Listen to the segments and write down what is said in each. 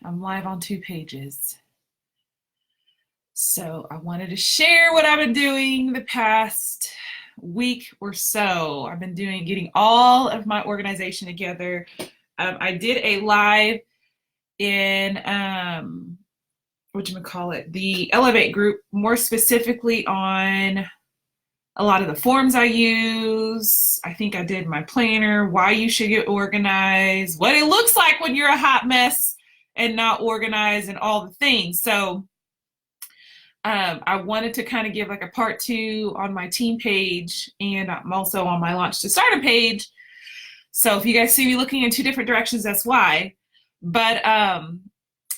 I'm live on 2 pages. So I wanted to share what I've been doing the past week or so. I've been getting all of my organization together. I did a live in the Elevate group, more specifically on a lot of the forms I use. I think I did my planner, why you should get organized, what it looks like when you're a hot mess and not organized, and all the things. So I wanted to kind of give like a part 2 on my team page, and I'm also on my Launch to Stardom page. So if you guys see me looking in 2 different directions, that's why. But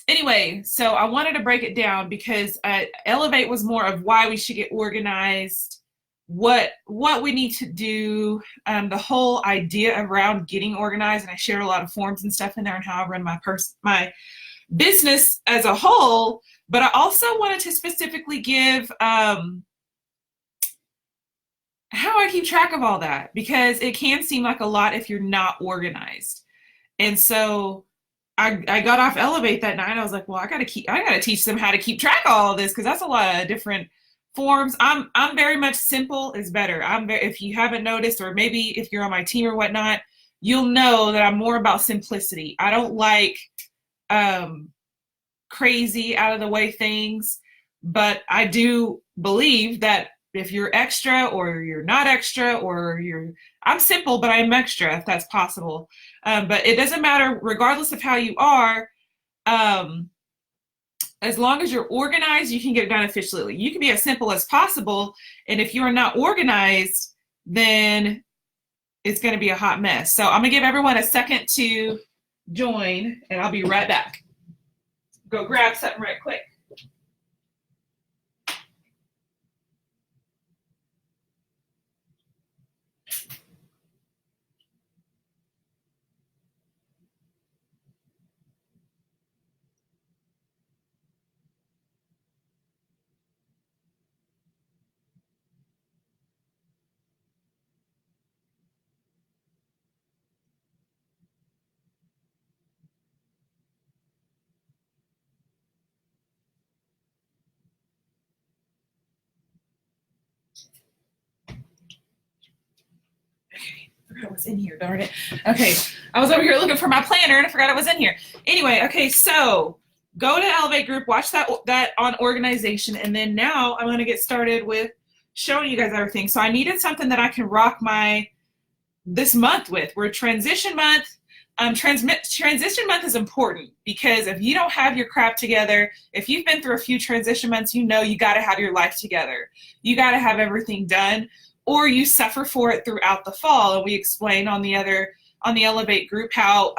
anyway, so I wanted to break it down because Elevate was more of why we should get organized, what we need to do, the whole idea around getting organized, and I shared a lot of forms and stuff in there and how I run my business as a whole. But I also wanted to specifically give how I keep track of all that, because it can seem like a lot if you're not organized. And so I got off Elevate that night. I was like, well, I gotta teach them how to keep track of all of this, because that's a lot of different forms. I'm very much simple is better. If you haven't noticed, or maybe if you're on my team or whatnot, you'll know that I'm more about simplicity. I don't like crazy out of the way things, but I do believe that if you're extra or you're not extra, or I'm simple but I'm extra if that's possible, but it doesn't matter regardless of how you are. As long as you're organized, you can get it done efficiently. You can be as simple as possible, and if you're not organized, then it's going to be a hot mess. So I'm gonna give everyone a second to join, and I'll be right back. Go grab something right quick. I forgot it was in here, darn it. Okay, I was over here looking for my planner and I forgot it was in here. Anyway, okay, so go to Elevate group, watch that on organization, and then now I'm going to get started with showing you guys everything. So I needed something that I can rock this month with. We're transition month. Transition month is important because if you don't have your crap together, if you've been through a few transition months, you know you got to have your life together. You got to have everything done, or you suffer for it throughout the fall. And we explain on the Elevate group how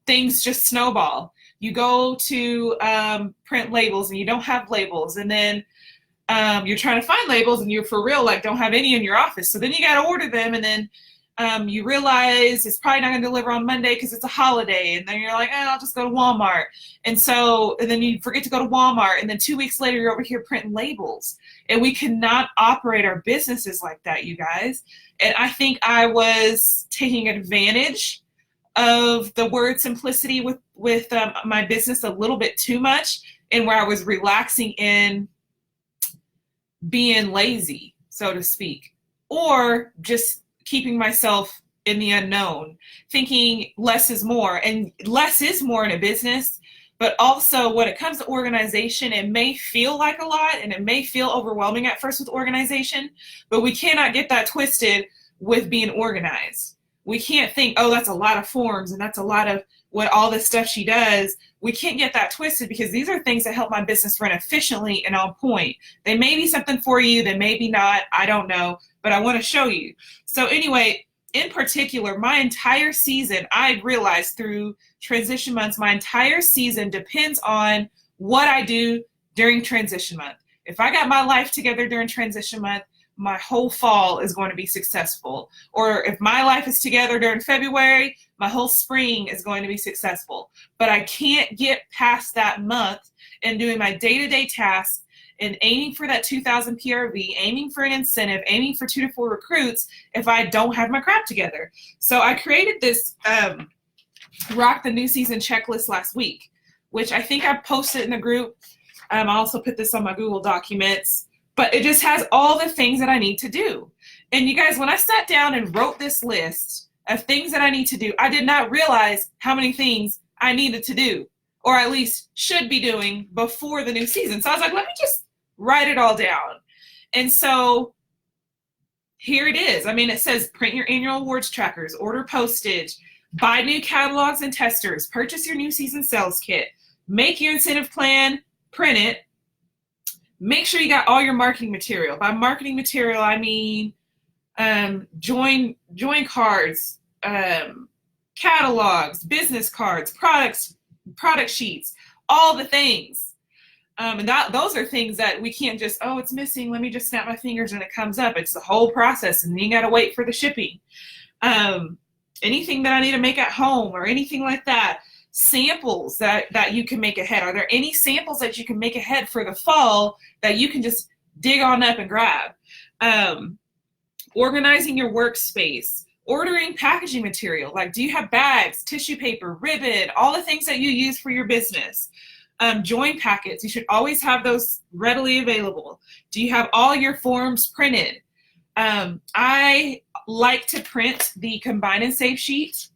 things just snowball. You go to print labels and you don't have labels, and then you're trying to find labels and you for real like don't have any in your office. So then you got to order them, and then you realize it's probably not going to deliver on Monday because it's a holiday, and then you're like, I'll just go to Walmart. And then you forget to go to Walmart, and then 2 weeks later you're over here printing labels. And we cannot operate our businesses like that, you guys. And I think I was taking advantage of the word simplicity with my business a little bit too much, and where I was relaxing in being lazy, so to speak, or just keeping myself in the unknown, thinking less is more. And less is more in a business, but also when it comes to organization, it may feel like a lot and it may feel overwhelming at first with organization, but we cannot get that twisted with being organized. We can't think, oh, that's a lot of forms and that's a lot of what all this stuff she does. We can't get that twisted, because these are things that help my business run efficiently and on point. They may be something for you, they may be not, I don't know, but I want to show you. So anyway, in particular, my entire season, I realized through transition months, my entire season depends on what I do during transition month. If I got my life together during transition month, my whole fall is going to be successful. Or if my life is together during February, my whole spring is going to be successful. But I can't get past that month and doing my day-to-day tasks and aiming for that 2,000 PRV, aiming for an incentive, aiming for 2 to 4 recruits if I don't have my crap together. So I created this Rock the New Season checklist last week. which I think I posted in the group. I also put this on my Google Documents, but it just has all the things that I need to do. And you guys, when I sat down and wrote this list of things that I need to do, I did not realize how many things I needed to do, or at least should be doing before the new season. So I was like, let me just write it all down. And so here it is. I mean, it says print your annual awards trackers, order postage, buy new catalogs and testers, purchase your new season sales kit, make your incentive plan, print it, make sure you got all your marketing material. By marketing material, I mean join cards, catalogs, business cards, product sheets, all the things. And those are things that we can't just, oh, it's missing, let me just snap my fingers and it comes up. It's the whole process, and you got to wait for the shipping. Anything that I need to make at home or anything like that. Samples that you can make ahead. Are there any samples that you can make ahead for the fall that you can just dig on up and grab? Organizing your workspace, ordering packaging material. Like, do you have bags, tissue paper, ribbon, all the things that you use for your business? Join packets. You should always have those readily available. Do you have all your forms printed? I like to print the combine and save sheet.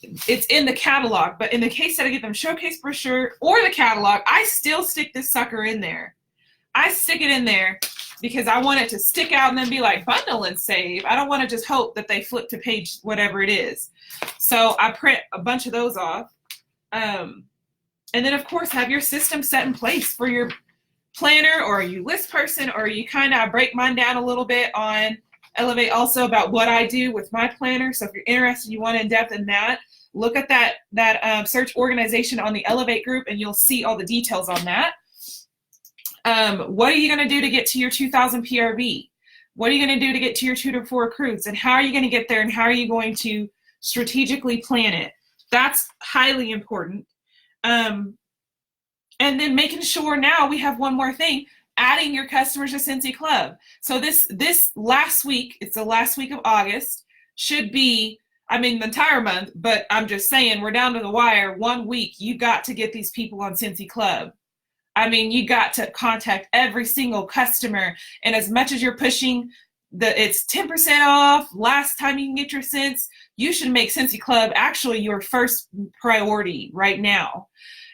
It's in the catalog, but in the case that I get them showcase brochure or the catalog, I still stick this sucker in there. I stick it in there because I want it to stick out and then be like bundle and save. I don't want to just hope that they flip to page whatever it is. So I print a bunch of those off. And then, of course, have your system set in place for your planner, or you list person, or you kind of break mine down a little bit on Elevate also about what I do with my planner. So if you're interested, you want in depth in that, look at that search organization on the Elevate group, and you'll see all the details on that. What are you going to do to get to your 2,000 PRV? What are you going to do to get to your 2 to 4 recruits? And how are you going to get there? And how are you going to strategically plan it? That's highly important. And then making sure, now we have one more thing, adding your customers to Scentsy Club. So this last week, it's the last week of August, should be, I mean, the entire month, but I'm just saying, we're down to the wire. 1 week, you got to get these people on Scentsy Club. I mean, you got to contact every single customer. And as much as you're pushing it's 10% off, last time you can get your scents, you should make Scentsy Club actually your first priority right now.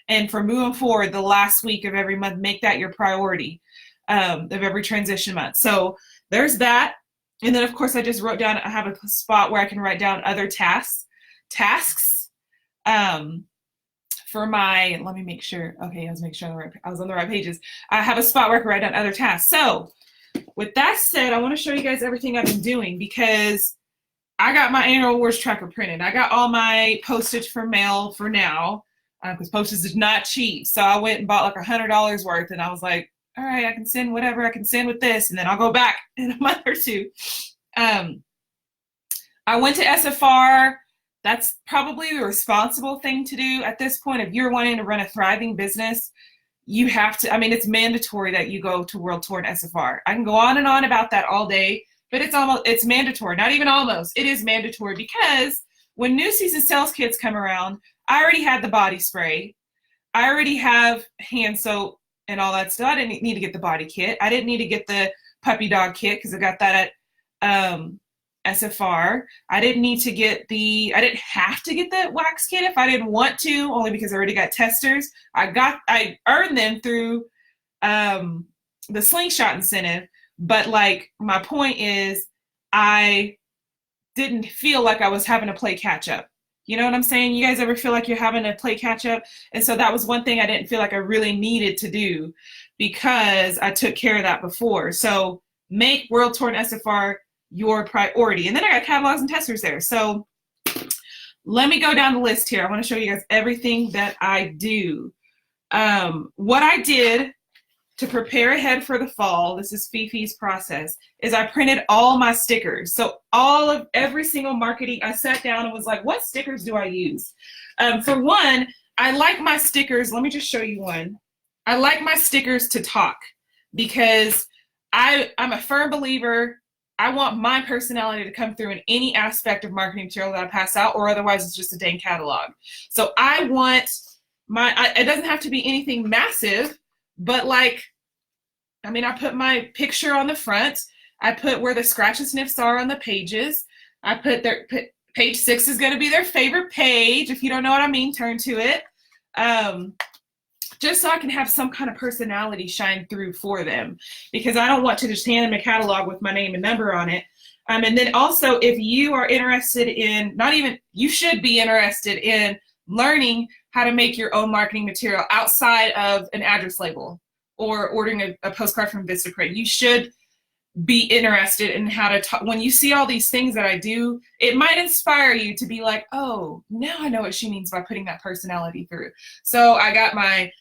And for moving forward, the last week of every month, make that your priority of every transition month. So there's that. And then, of course, I just wrote down, I have a spot where I can write down other tasks for my, let me make sure. Okay, I was making sure I was on the right pages. I have a spot where I can write down other tasks. So with that said, I want to show you guys everything I've been doing, because I got my annual awards tracker printed. I got all my postage for mail for now, because postage is not cheap. So I went and bought like $100 worth, and I was like, all right, I can send whatever I can send with this, and then I'll go back in a month or two. I went to SFR. That's probably the responsible thing to do at this point. If you're wanting to run a thriving business, you have to, I mean, it's mandatory that you go to World Tour and SFR. I can go on and on about that all day, but it's mandatory. Not even almost. It is mandatory, because when new season sales kits come around, I already had the body spray. I already have hand soap and all that stuff. I didn't need to get the body kit. I didn't need to get the puppy dog kit because I got that at SFR. I didn't have to get the wax kit if I didn't want to, only because I already got testers. I earned them through the slingshot incentive. But like, my point is, I didn't feel like I was having to play catch up. You know what I'm saying? You guys ever feel like you're having to play catch up? And so that was one thing I didn't feel like I really needed to do, because I took care of that before. So make World Tour and SFR your priority. And then I got catalogs and testers there. So let me go down the list here. I want to show you guys everything that I do. What I did to prepare ahead for the fall, this is Fifi's process, is I printed all my stickers. So every single marketing, I sat down and was like, what stickers do I use? For one, I like my stickers. Let me just show you one. I like my stickers to talk, because I'm a firm believer. I want my personality to come through in any aspect of marketing material that I pass out, or otherwise it's just a dang catalog. So I want it doesn't have to be anything massive, but like, I mean, I put my picture on the front. I put where the scratch and sniffs are on the pages. I put page 6 is going to be their favorite page. If you don't know what I mean, turn to it. Just so I can have some kind of personality shine through for them, because I don't want to just hand them a catalog with my name and number on it. And then also, if you are interested in, you should be interested in learning how to make your own marketing material outside of an address label or ordering a postcard from Vistaprint. You should be interested in how to talk. When you see all these things that I do, it might inspire you to be like, oh, now I know what she means by putting that personality through. So I got my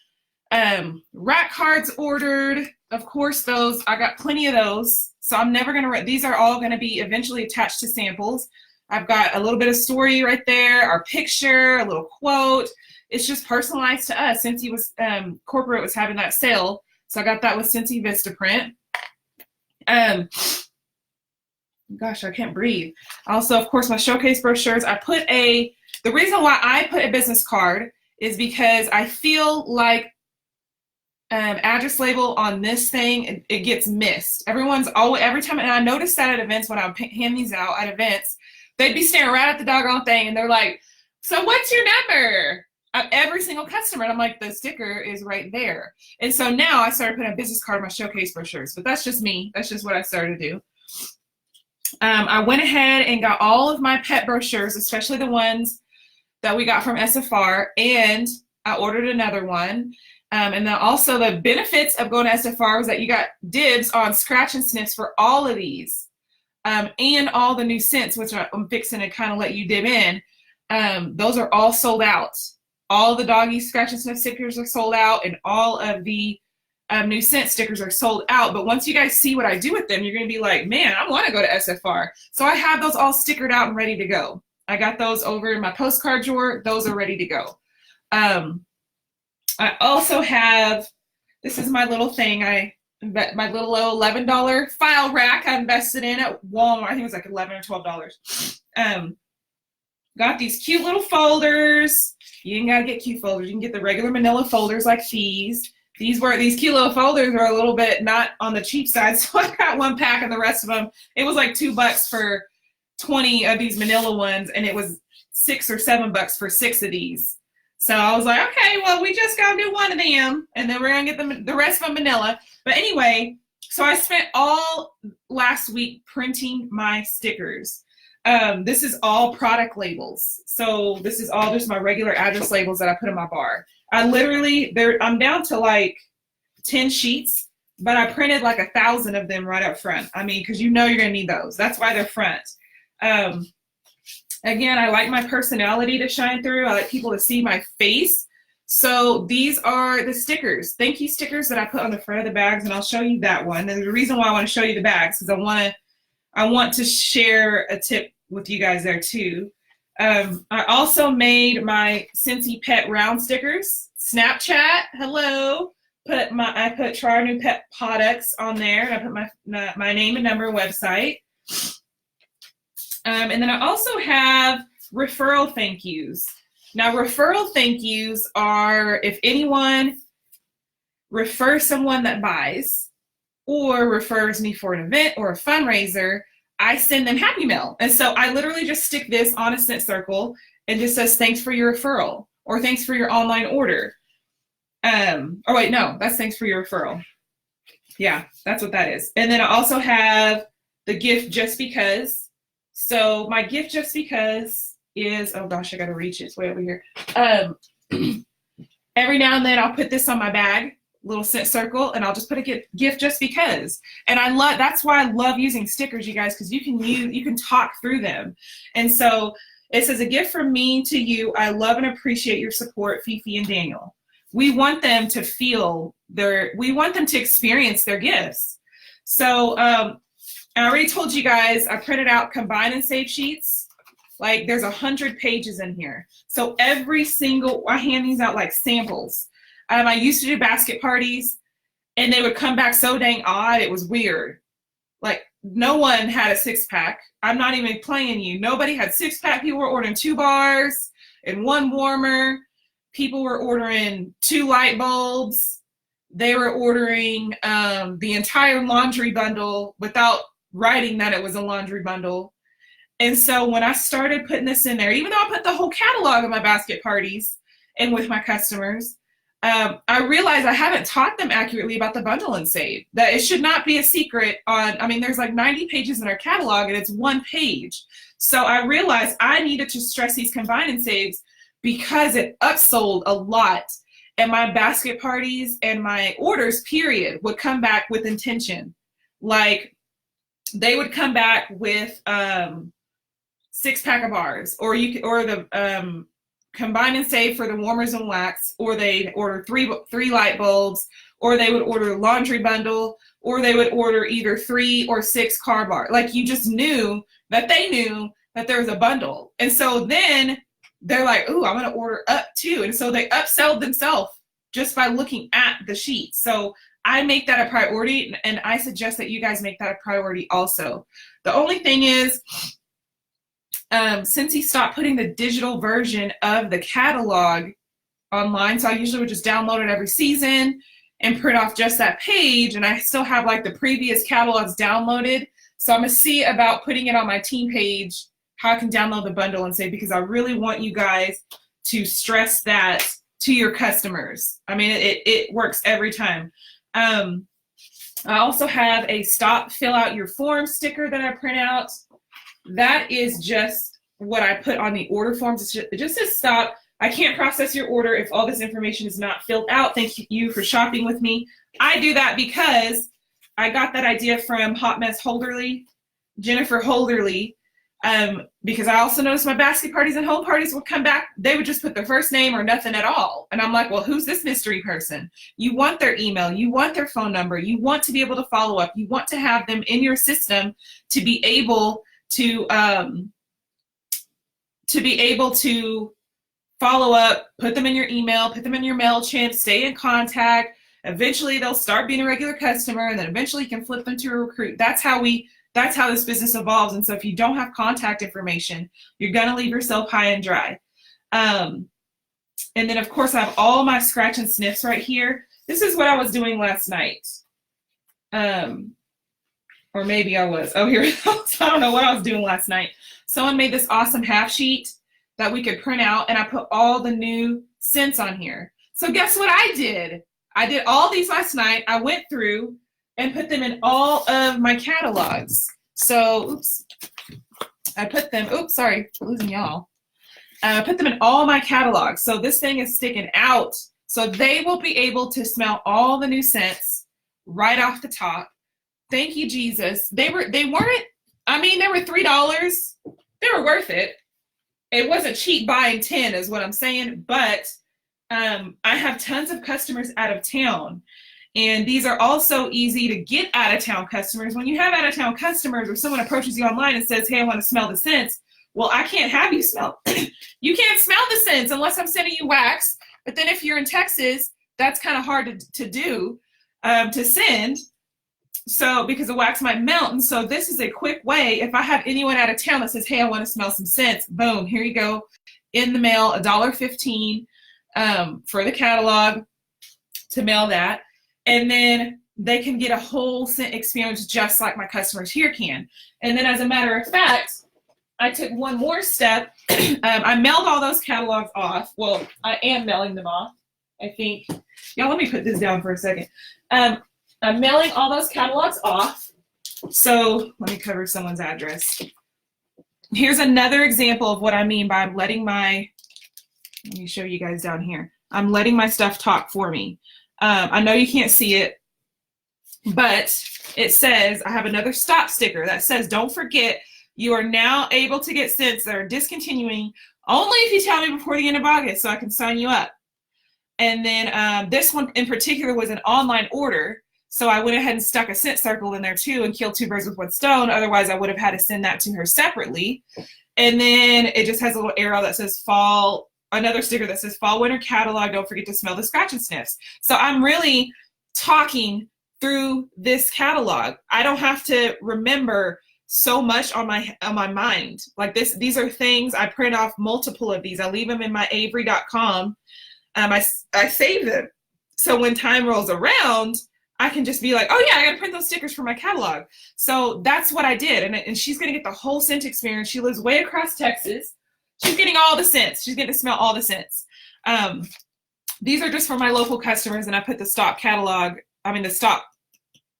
rack cards ordered. Of course, I got plenty of those. So I'm never going to, these are all going to be eventually attached to samples. I've got a little bit of story right there, our picture, a little quote. It's just personalized to us. Scentsy Corporate was having that sale. So I got that with Scentsy Vistaprint. Gosh, I can't breathe. Also, of course, my showcase brochures. The reason why I put a business card is because I feel like address label on this thing, it gets missed. Every time, and I noticed that at events when I would hand these out at events, they'd be staring right at the doggone thing and they're like, so what's your number? Every single customer, and I'm like, the sticker is right there. And so now I started putting a business card in my showcase brochures, but that's just me. That's just what I started to do. I went ahead and got all of my pet brochures, especially the ones that we got from SFR, and I ordered another one. And then also the benefits of going to SFR was that you got dibs on scratch and sniffs for all of these, and all the new scents, which I'm fixing to kind of let you dib in. Those are all sold out. All the doggy scratch and sniff stickers are sold out, and all of the new scent stickers are sold out. But once you guys see what I do with them, you're going to be like, man, I want to go to SFR. So I have those all stickered out and ready to go. I got those over in my postcard drawer. Those are ready to go. I also have, this is my little thing, my little $11 file rack I invested in at Walmart. I think it was like $11 or $12. Got these cute little folders. You ain't got to get cute folders. You can get the regular manila folders like these. These cute little folders are a little bit not on the cheap side, so I got one pack, and the rest of them, it was like $2 for 20 of these manila ones, and it was $6 or $7 for 6 of these. So I was like, okay, well, we just got to do one of them, and then we're going to get the rest of them manila. But anyway, so I spent all last week printing my stickers. This is all product labels. So this is all just my regular address labels that I put in my bar. I'm down to like 10 sheets, but I printed like 1,000 of them right up front. I mean, because you're going to need those. That's why they're front. Again, I like my personality to shine through. I like people to see my face. So these are the stickers. Thank you stickers that I put on the front of the bags, and I'll show you that one. And the reason why I want to show you the bags is I want to share a tip with you guys there too. I also made my Scentsy Pet round stickers. Snapchat, hello. I put Try Our New Pet Products on there, and I put my name and number, website. And then I also have referral thank yous. Now, referral thank yous are if anyone refers someone that buys or refers me for an event or a fundraiser, I send them Happy Mail. And so I literally just stick this on a scent circle and just says, thanks for your referral, or thanks for your online order. Oh wait, no, that's thanks for your referral. Yeah, that's what that is. And then I also have the gift just because. So my gift just because is, oh gosh, I got to reach it. It's way over here. Every now and then I'll put this on my bag, little scent circle, and I'll just put a gift just because. And that's why I love using stickers, you guys, because you can talk through them. And so it says, a gift from me to you. I love and appreciate your support, Fifi and Daniel. We want them to we want them to experience their gifts. So I already told you guys, I printed out combine and save sheets. Like there's 100 pages in here. So I hand these out like samples. I used to do basket parties, and they would come back so dang odd, it was weird. Like no one had a 6-pack. I'm not even playing you. Nobody had 6-pack. People were ordering 2 bars and 1 warmer. people were ordering 2 light bulbs. They were ordering the entire laundry bundle without writing that it was a laundry bundle. And so when I started putting this in there, even though I put the whole catalog of my basket parties and with my customers, I realized I haven't taught them accurately about the bundle and save. That it should not be a secret on, I mean, there's like 90 pages in our catalog and it's 1 page. So I realized I needed to stress these combine and saves because it upsold a lot. And my basket parties and my orders, period, would come back with intention. Like they would come back with 6-pack of bars, or the combine and save for the warmers and wax, or they'd order three light bulbs, or they would order a laundry bundle, or they would order either 3 or 6 car bar. Like you just knew that they knew that there was a bundle. And so then they're like, ooh, I'm going to order up too. And so they upselled themselves just by looking at the sheet. So I make that a priority, and I suggest that you guys make that a priority also. The only thing is, since he stopped putting the digital version of the catalog online, so I usually would just download it every season and print off just that page, and I still have like the previous catalogs downloaded. So I'm going to see about putting it on my team page, how I can download the bundle and save, because I really want you guys to stress that to your customers. I mean, it works every time. I also have a stop, fill out your form sticker that I print out. That is just what I put on the order forms. It just says stop. I can't process your order if all this information is not filled out. Thank you for shopping with me. I do that because I got that idea from Hot Mess Holderly, Jennifer Holderly, because I also noticed my basket parties and home parties would come back. They would just put their first name or nothing at all. And I'm like, well, who's this mystery person? You want their email. You want their phone number. You want to be able to follow up. You want to have them in your system to be able to follow up, put them in your email, put them in your MailChimp, stay in contact. Eventually they'll start being a regular customer, and then eventually you can flip them to a recruit. That's how this business evolves. And so if you don't have contact information, you're going to leave yourself high and dry. And then of course I have all my scratch and sniffs right here. This is what I was doing last night. Or maybe I was. Oh, here it goes. I don't know what I was doing last night. Someone made this awesome half sheet that we could print out, and I put all the new scents on here. So guess what I did? I did all these last night. I went through and put them in all of my catalogs. So, oops. I put them, oops, sorry, losing y'all. I put them in all my catalogs. So this thing is sticking out. So they will be able to smell all the new scents right off the top. Thank you, Jesus. They weren't, I mean, they were $3. They were worth it. It wasn't cheap buying 10 is what I'm saying, but I have tons of customers out of town. And these are also easy to get out of town customers. When you have out of town customers, or someone approaches you online and says, hey, I want to smell the scents. Well, I can't have you smell. You can't smell the scents unless I'm sending you wax. But then if you're in Texas, that's kind of hard to do, to send. So because the wax might melt. And so this is a quick way. If I have anyone out of town that says, hey, I want to smell some scents, boom, here you go. In the mail, $1.15 for the catalog to mail that. And then they can get a whole scent experience just like my customers here can. And then as a matter of fact, I took one more step. I mailed all those catalogs off. Well, I am mailing them off, I think. Y'all, let me put this down for a second. I'm mailing all those catalogs off. So let me cover someone's address. Here's another example of what I mean by let me show you guys down here. I'm letting my stuff talk for me. I know you can't see it, but it says, I have another stop sticker that says, don't forget, you are now able to get scents that are discontinuing only if you tell me before the end of August so I can sign you up. And then this one in particular was an online order. So I went ahead and stuck a scent circle in there too and killed 2 birds with one stone. Otherwise I would have had to send that to her separately. And then it just has a little arrow that says fall, another sticker that says fall winter catalog. Don't forget to smell the scratch and sniffs. So I'm really talking through this catalog. I don't have to remember so much on my mind. Like these are things I print off multiple of these. I leave them in my Avery.com I save them. So when time rolls around, I can just be like, oh yeah, I gotta print those stickers for my catalog. So that's what I did. And she's gonna get the whole scent experience. She lives way across Texas. She's getting all the scents. She's getting to smell all the scents. These are just for my local customers, and I put the stock the stock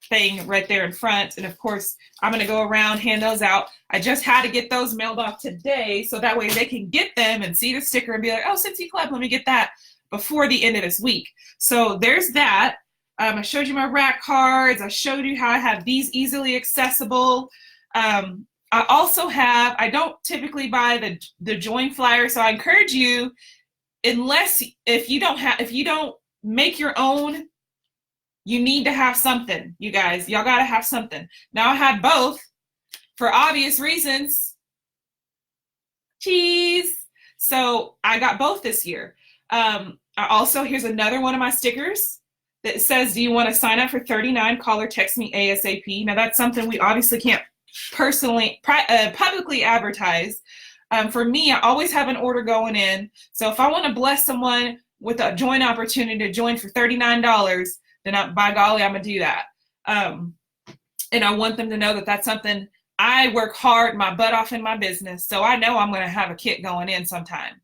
thing right there in front. And of course, I'm gonna go around, hand those out. I just had to get those mailed off today, so that way they can get them and see the sticker and be like, oh, Scentsy Club, let me get that before the end of this week. So there's that. I showed you my rack cards. I showed you how I have these easily accessible. I also have, I don't typically buy the join flyer, so I encourage you, if you don't make your own, you need to have something, you guys. Y'all got to have something. Now I have both for obvious reasons. Cheese. So I got both this year. Here's another one of my stickers that says, do you want to sign up for 39? Call or text me ASAP. Now that's something we obviously can't publicly advertise. For me, I always have an order going in. So if I want to bless someone with a join opportunity to join for $39, then by golly, I'm going to do that. And I want them to know that that's something I work hard, my butt off in my business. So I know I'm going to have a kit going in sometime.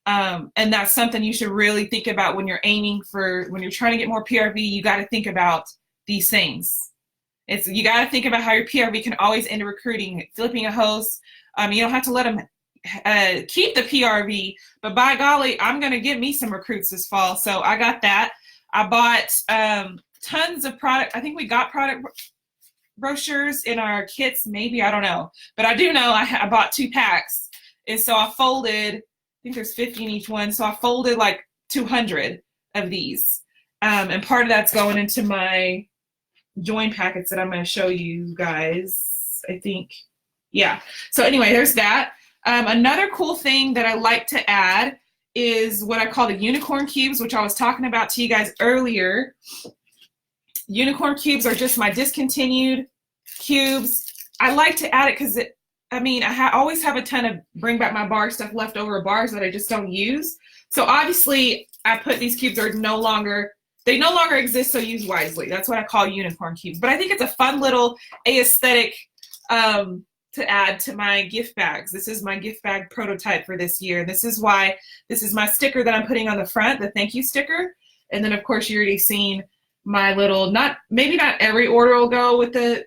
And that's something you should really think about when you're when you're trying to get more PRV. You got to think about these things. You got to think about how your PRV can always end recruiting, flipping a host. You don't have to let them keep the PRV, but by golly, I'm going to get me some recruits this fall. So I got that. I bought tons of product. I think we got product brochures in our kits, maybe, I don't know. But I do know I bought 2 packs. And so I folded, I think there's 50 in each one. So I folded like 200 of these. And part of that's going into my join packets that I'm going to show you guys, I think. Yeah. So anyway, there's that. Another cool thing that I like to add is what I call the unicorn cubes, which I was talking about to you guys earlier. Unicorn cubes are just my discontinued cubes. I like to add it because I always have a ton of bring back my bar stuff left over, bars that I just don't use. So obviously I put these cubes they no longer exist, so use wisely. That's what I call unicorn cubes. But I think it's a fun little aesthetic to add to my gift bags. This is my gift bag prototype for this year. This is my sticker that I'm putting on the front, the thank you sticker. And then of course you already seen my little, maybe not every order will go with the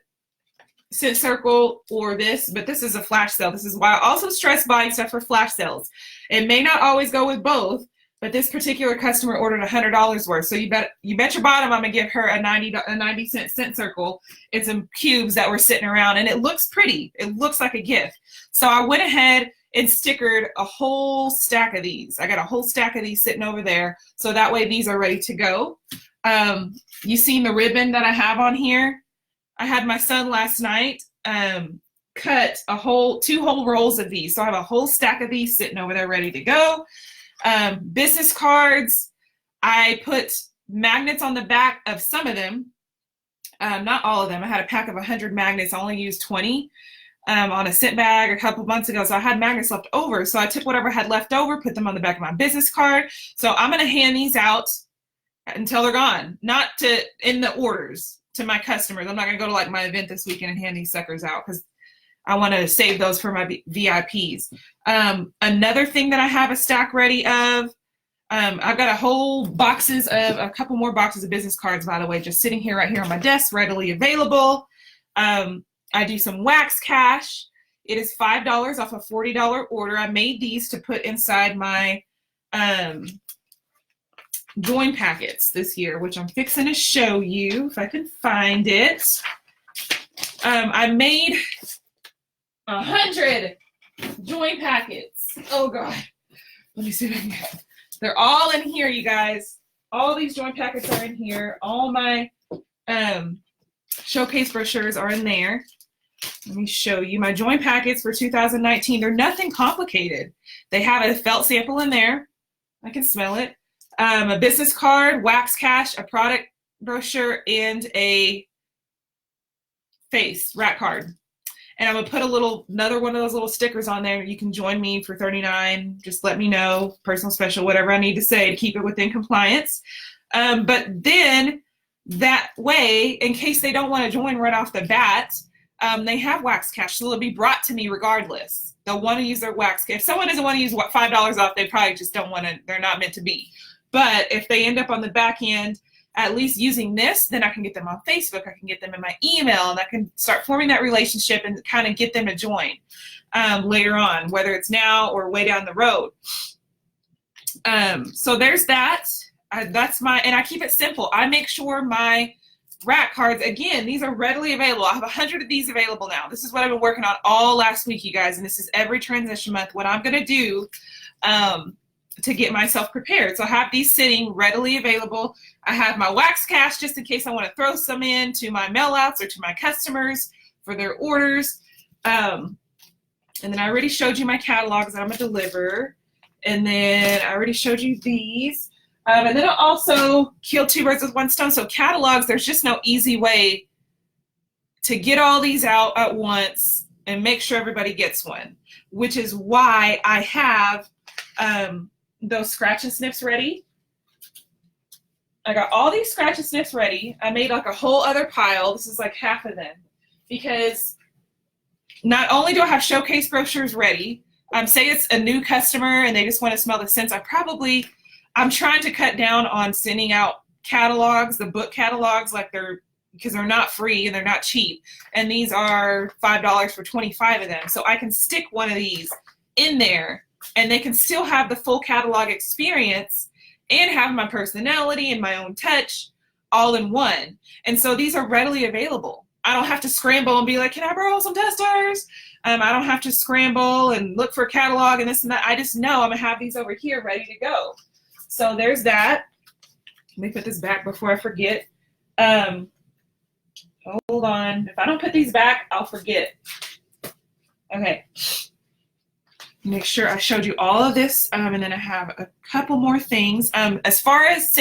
scent circle or this, but this is a flash sale. This is why I also stress buying stuff for flash sales. It may not always go with both, but this particular customer ordered $100 worth. So you bet your bottom I'm gonna give her a 90-cent scent circle and some cubes that were sitting around, and it looks pretty. It looks like a gift. So I went ahead and stickered a whole stack of these. I got a whole stack of these sitting over there. So that way these are ready to go. You seen the ribbon that I have on here? I had my son last night cut 2 whole rolls of these. So I have a whole stack of these sitting over there ready to go. Business cards, I put magnets on the back of some of them, not all of them. I had a pack of 100 magnets. I only used 20 on a scent bag a couple months ago, so I had magnets left over. So I took whatever I had left over, put them on the back of my business card. So I'm going to hand these out until they're gone, not in the orders to my customers. I'm not going to go to like my event this weekend and hand these suckers out because I want to save those for my VIPs. Another thing that I have a stack ready of, I've got a couple more boxes of business cards, by the way, just sitting here right here on my desk, readily available. I do some wax cash. It is $5 off a $40 order. I made these to put inside my join packets this year, which I'm fixing to show you if I can find it. I made 100 join packets. Oh God, let me see if I can get it. They're all in here, you guys. All these join packets are in here. All my showcase brochures are in there. Let me show you my join packets for 2019. They're nothing complicated. They have a felt sample in there. I can smell it. A business card, wax cash, a product brochure, and a face rack card. And I'm gonna put another one of those little stickers on there. You can join me for $39. Just let me know, personal special, whatever I need to say to keep it within compliance. But then that way, in case they don't want to join right off the bat, they have Wax Cash, so it'll be brought to me regardless. They'll want to use their Wax Cash. If someone doesn't want to use $5 off, they probably just don't want to, they're not meant to be. But if they end up on the back end, at least using this, then I can get them on Facebook, I can get them in my email, and I can start forming that relationship and kind of get them to join later on, whether it's now or way down the road. So there's that. That's and I keep it simple. I make sure my rack cards, again, these are readily available. I have 100 of these available now. This is what I've been working on all last week, you guys, and this is every transition month, what I'm going to do to get myself prepared. So I have these sitting readily available. I have my Wax Cash just in case I want to throw some in to my mail outs or to my customers for their orders. And then I already showed you my catalogs that I'm going to deliver. And then I already showed you these. And then I'll also kill two birds with one stone. So catalogs, there's just no easy way to get all these out at once and make sure everybody gets one, which is why I have those scratch and snips ready. I got all these scratch and snips ready. I made like a whole other pile. This is like half of them, because not only do I have showcase brochures ready, say it's a new customer and they just want to smell the scents, I'm trying to cut down on sending out catalogs, the book catalogs, because they're not free and they're not cheap. And these are $5 for 25 of them. So I can stick one of these in there and they can still have the full catalog experience and have my personality and my own touch all in one. And so these are readily available. I don't have to scramble and be like, can I borrow some testers? I don't have to scramble and look for a catalog and this and that. I just know I'm gonna have these over here ready to go. So there's that. Let me put this back before I forget. Hold on. If I don't put these back, I'll forget. Okay. Make sure I showed you all of this, and then I have a couple more things. As far as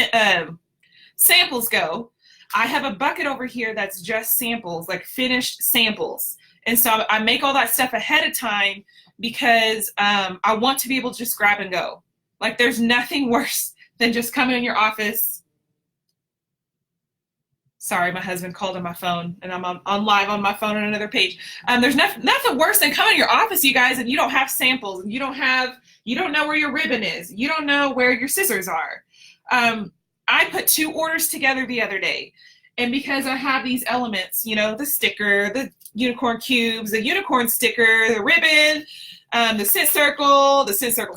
samples go, I have a bucket over here that's just samples, like finished samples. And so I make all that stuff ahead of time because I want to be able to just grab and go. Like there's nothing worse than just coming in your office. Sorry, my husband called on my phone and I'm on live on my phone on another page. There's nothing worse than coming to your office, you guys, and you don't have samples and you don't know where your ribbon is. You don't know where your scissors are. I put 2 orders together the other day. And because I have these elements, the sticker, the unicorn cubes, the unicorn sticker, the ribbon, the scent circle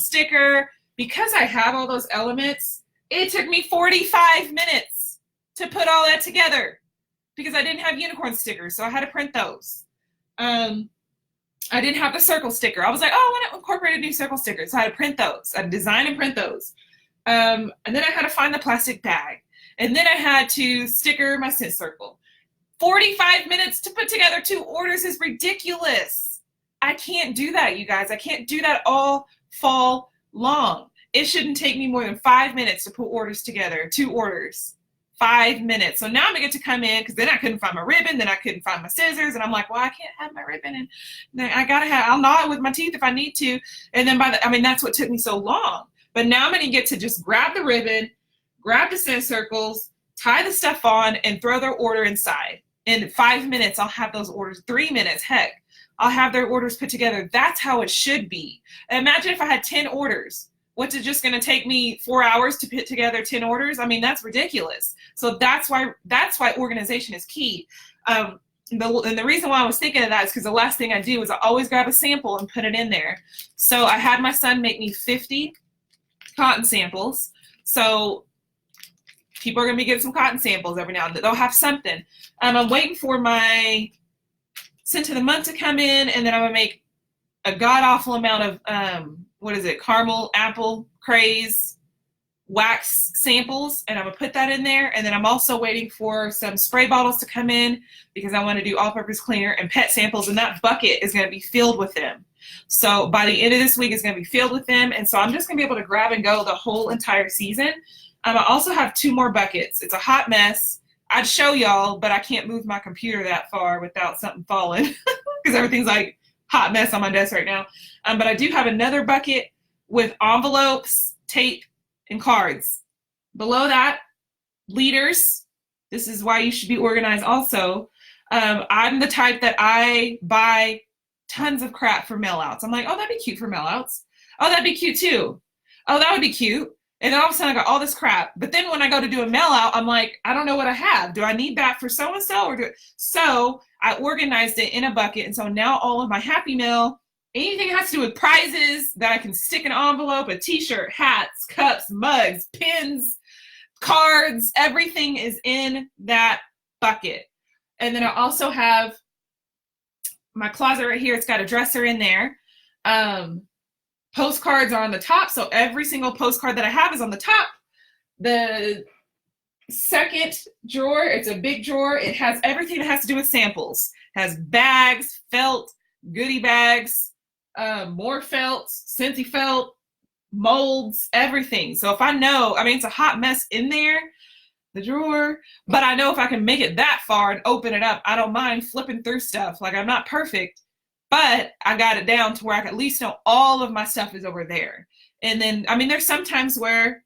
sticker, because I have all those elements, it took me 45 minutes to put all that together because I didn't have unicorn stickers, so I had to print those. I didn't have the circle sticker. I was like, oh, I want to incorporate a new circle sticker, so I had to print those. I had to design and print those. And then I had to find the plastic bag. And then I had to sticker my scent circle. 45 minutes to put together 2 orders is ridiculous. I can't do that, you guys. I can't do that all fall long. It shouldn't take me more than 5 minutes to put orders together, 2 orders. 5 minutes. So now I'm gonna get to come in because then I couldn't find my ribbon, then I couldn't find my scissors, and I'm like, well, I can't have my ribbon, and then I'll gnaw it with my teeth if I need to. And then that's what took me so long. But now I'm gonna get to just grab the ribbon, grab the scent circles, tie the stuff on, and throw their order inside. In 5 minutes, I'll have those orders. 3 minutes, heck, I'll have their orders put together. That's how it should be. And imagine if I had 10 orders. What's it just going to take me 4 hours to put together 10 orders? I mean, that's ridiculous. So that's why organization is key. And the reason why I was thinking of that is because the last thing I do is I always grab a sample and put it in there. So I had my son make me 50 cotton samples. So people are going to be getting some cotton samples every now and then. They'll have something. I'm waiting for my scent of the month to come in, and then I'm going to make a god-awful amount of caramel apple craze wax samples, and I'm gonna put that in there. And then I'm also waiting for some spray bottles to come in because I want to do all-purpose cleaner and pet samples, and that bucket is going to be filled with them. So by the end of this week, it's going to be filled with them, and so I'm just going to be able to grab and go the whole entire season. I also have 2 more buckets. It's a hot mess. I'd show y'all, but I can't move my computer that far without something falling. because everything's like hot mess on my desk right now. But I do have another bucket with envelopes, tape, and cards. Below that, leaders. This is why you should be organized also. I'm the type that I buy tons of crap for mail outs. I'm like, oh, that'd be cute for mail outs. Oh, that'd be cute too. Oh, that would be cute. And then all of a sudden I got all this crap. But then when I go to do a mail out, I'm like, I don't know what I have. Do I need that for so-and-so? So I organized it in a bucket. And so now all of my Happy Mail, anything that has to do with prizes that I can stick in an envelope, a t-shirt, hats, cups, mugs, pins, cards, everything is in that bucket. And then I also have my closet right here. It's got a dresser in there. Postcards are on the top. So every single postcard that I have is on the top. The second drawer, it's a big drawer. It has everything that has to do with samples. It has bags, felt, goodie bags, more felt, Scentsy felt, molds, everything. So if I know, I mean, it's a hot mess in there, the drawer, but I know if I can make it that far and open it up, I don't mind flipping through stuff. Like, I'm not perfect, but I got it down to where I can at least know all of my stuff is over there. And then, I mean, there's some times where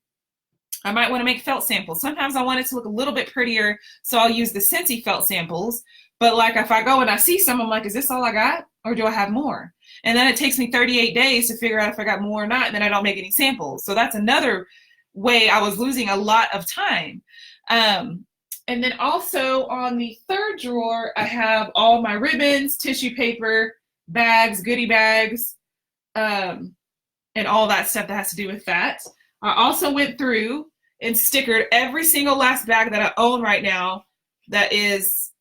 I might want to make felt samples. Sometimes I want it to look a little bit prettier, so I'll use the Scentsy felt samples. But like, if I go and I see some, I'm like, is this all I got? Or do I have more? And then it takes me 38 days to figure out if I got more or not, and then I don't make any samples. So that's another way I was losing a lot of time. And then also on the third drawer, I have all my ribbons, tissue paper, bags, goodie bags, and all that stuff that has to do with that. I also went through and stickered every single last bag that I own right now that is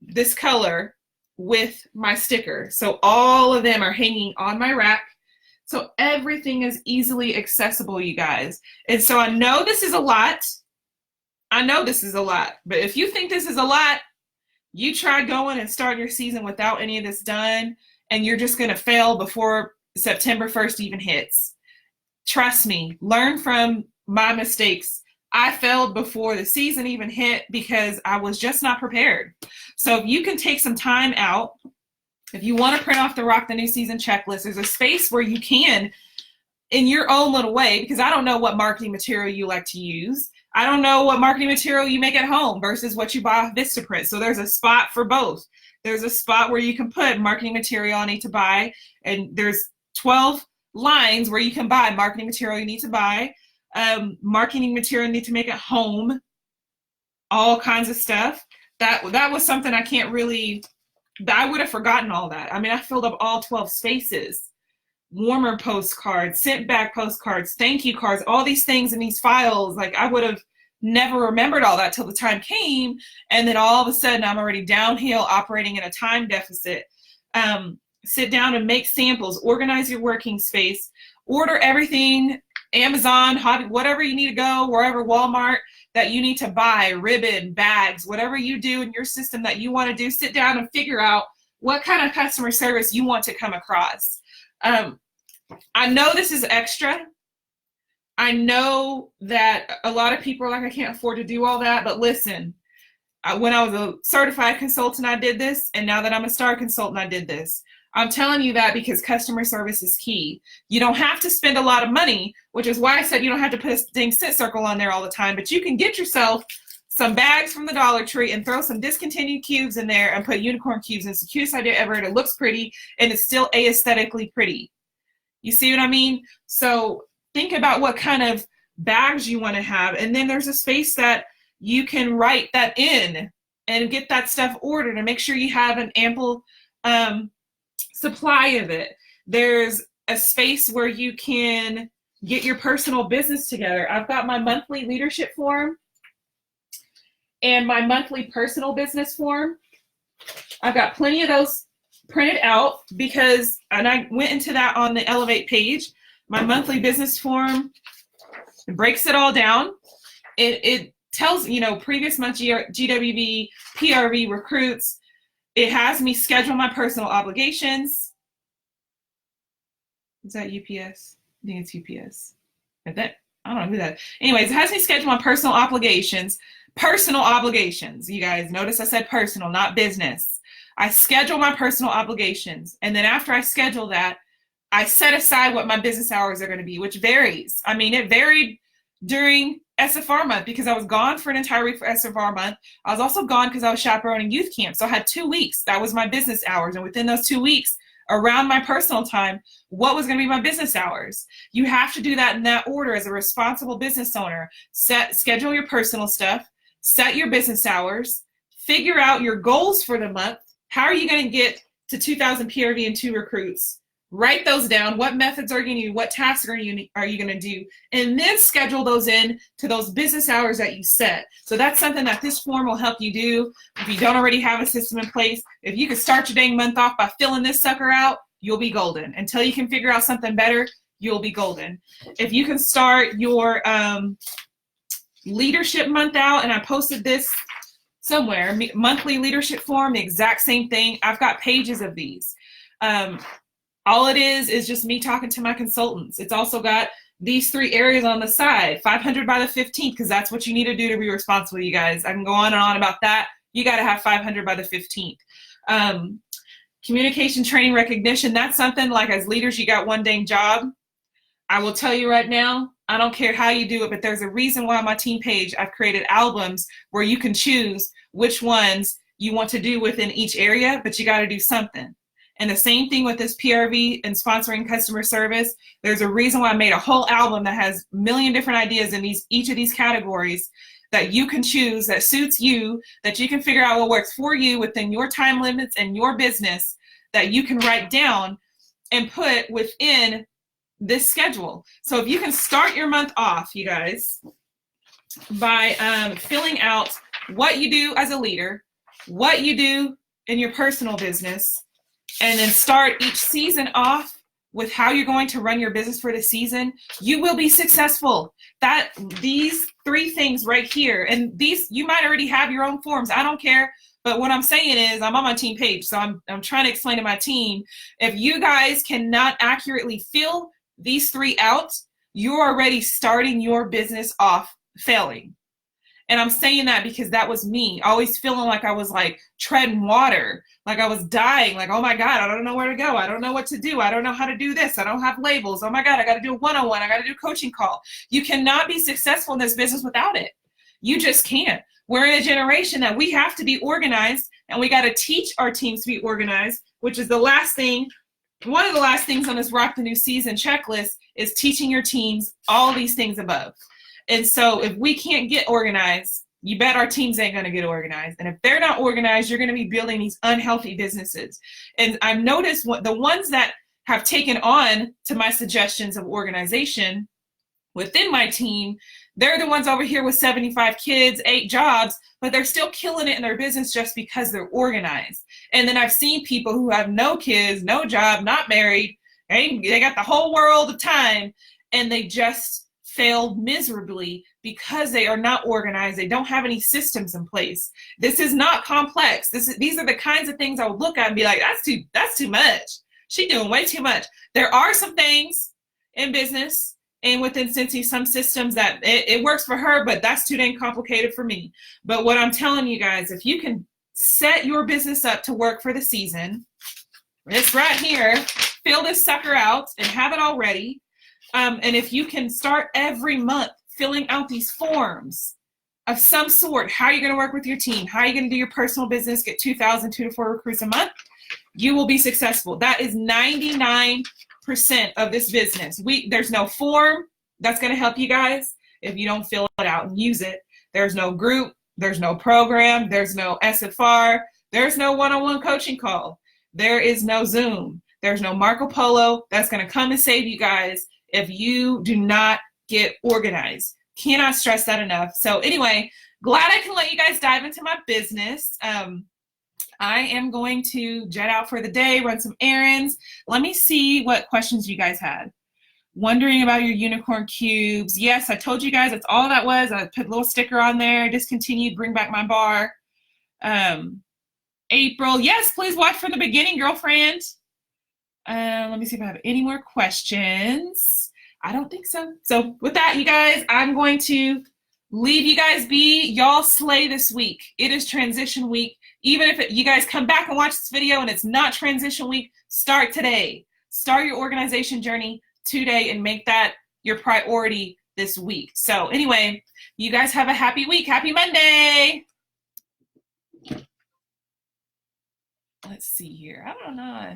this color with my sticker. So all of them are hanging on my rack. So everything is easily accessible, you guys. And so I know this is a lot. But if you think this is a lot, you try going and start your season without any of this done, and you're just going to fail before September 1st even hits. Trust me, learn from my mistakes. I failed before the season even hit because I was just not prepared. So if you can take some time out, if you want to print off the Rock the New Season checklist, there's a space where you can, in your own little way, because I don't know what marketing material you like to use. I don't know what marketing material you make at home versus what you buy off Vistaprint. So there's a spot for both. There's a spot where you can put marketing material I need to buy, and there's 12 lines where you can buy marketing material you need to buy, marketing material you need to make at home, all kinds of stuff. That was something I can't really, I would have forgotten all that. I mean, I filled up all 12 spaces. Warmer postcards, sent back postcards, thank you cards, all these things in these files. Like, I would have never remembered all that till the time came. And then all of a sudden I'm already downhill operating in a time deficit. Sit down and make samples, organize your working space, order everything, Amazon, Hobby, whatever you need to go, wherever, Walmart, that you need to buy, ribbon, bags, whatever you do in your system that you want to do, sit down and figure out what kind of customer service you want to come across. I know this is extra. I know that a lot of people are like, I can't afford to do all that, but listen, when I was a certified consultant, I did this, and now that I'm a star consultant, I did this. I'm telling you that because customer service is key. You don't have to spend a lot of money, which is why I said you don't have to put a dang scent circle on there all the time, but you can get yourself some bags from the Dollar Tree and throw some discontinued cubes in there and put unicorn cubes. And it's the cutest idea ever, and it looks pretty, and it's still aesthetically pretty. You see what I mean? So think about what kind of bags you want to have, and then there's a space that you can write that in and get that stuff ordered and make sure you have an ample supply of it. There's a space where you can get your personal business together. I've got my monthly leadership form and my monthly personal business form. I've got plenty of those printed out because, and I went into that on the Elevate page, my monthly business form breaks it all down. It tells, you know, previous month GWB, PRV, recruits. It has me schedule my personal obligations. Is that UPS? I think it's UPS. I don't know who that is. Anyways, it has me schedule my personal obligations. Personal obligations, you guys. Notice I said personal, not business. I schedule my personal obligations. And then after I schedule that, I set aside what my business hours are going to be, which varies. I mean, it varied during SFR month because I was gone for an entire week for SFR month. I was also gone because I was chaperoning youth camp. So I had 2 weeks. That was my business hours. And within those 2 weeks, around my personal time, what was going to be my business hours? You have to do that in that order as a responsible business owner. Schedule your personal stuff, set your business hours, figure out your goals for the month. How are you going to get to 2,000 PRV and 2 recruits? Write those down. What methods are you going to use? What tasks are you going to do? And then schedule those in to those business hours that you set. So that's something that this form will help you do. If you don't already have a system in place, if you can start your dang month off by filling this sucker out, you'll be golden. Until you can figure out something better, you'll be golden. If you can start your leadership month out, and I posted this somewhere, monthly leadership form, the exact same thing. I've got pages of these. All it is just me talking to my consultants. It's also got these 3 areas on the side, 500 by the 15th, because that's what you need to do to be responsible, you guys. I can go on and on about that. You got to have 500 by the 15th. Communication, training, recognition, that's something like as leaders, you got one dang job. I will tell you right now, I don't care how you do it, but there's a reason why on my team page, I've created albums where you can choose which ones you want to do within each area, but you got to do something. And the same thing with this PRV and sponsoring customer service. There's a reason why I made a whole album that has a million different ideas in each of these categories that you can choose, that suits you, that you can figure out what works for you within your time limits and your business, that you can write down and put within this schedule. So if you can start your month off, you guys, by filling out what you do as a leader, what you do in your personal business, and then start each season off with how you're going to run your business for the season, you will be successful. These 3 things right here, and these, you might already have your own forms. I don't care. But what I'm saying is, I'm on my team page, so I'm trying to explain to my team, if you guys cannot accurately fill these 3 out, you're already starting your business off failing. And I'm saying that because that was me, always feeling like I was like treading water, like I was dying, like, oh my God, I don't know where to go. I don't know what to do. I don't know how to do this. I don't have labels. Oh my God, I got to do a one-on-one. I got to do a coaching call. You cannot be successful in this business without it. You just can't. We're in a generation that we have to be organized, and we got to teach our teams to be organized, which is the last thing. One of the last things on this Rock the New Season checklist is teaching your teams all these things above. And so if we can't get organized, you bet our teams ain't going to get organized. And if they're not organized, you're going to be building these unhealthy businesses. And I've noticed the ones that have taken on to my suggestions of organization within my team, they're the ones over here with 75 kids, 8 jobs, but they're still killing it in their business just because they're organized. And then I've seen people who have no kids, no job, not married, they got the whole world of time, and they just failed miserably because they are not organized. They don't have any systems in place. This is not complex. These are the kinds of things I would look at and be like, that's too much. She's doing way too much. There are some things in business and within Cincy, some systems that it works for her, but that's too dang complicated for me. But what I'm telling you guys, if you can set your business up to work for the season, it's right here, fill this sucker out and have it all ready. And if you can start every month filling out these forms of some sort, how are you going to work with your team? How are you going to do your personal business, get 2,000, 2 to 4 recruits a month? You will be successful. That is 99% of this business. There's no form that's going to help you guys if you don't fill it out and use it. There's no group. There's no program. There's no SFR. There's no one-on-one coaching call. There is no Zoom. There's no Marco Polo that's going to come and save you guys if you do not get organized. Cannot stress that enough. So anyway, glad I can let you guys dive into my business. I am going to jet out for the day, run some errands. Let me see what questions you guys had. Wondering about your unicorn cubes. Yes, I told you guys that's all that was. I put a little sticker on there, discontinued, bring back my bar. April, yes, please watch from the beginning, girlfriend. Let me see if I have any more questions. I don't think so. So with that, you guys, I'm going to leave you guys be. Y'all slay this week. It is transition week. Even if you guys come back and watch this video and it's not transition week, start today. Start your organization journey today and make that your priority this week. So anyway, you guys have a happy week. Happy Monday. Let's see here. I don't know.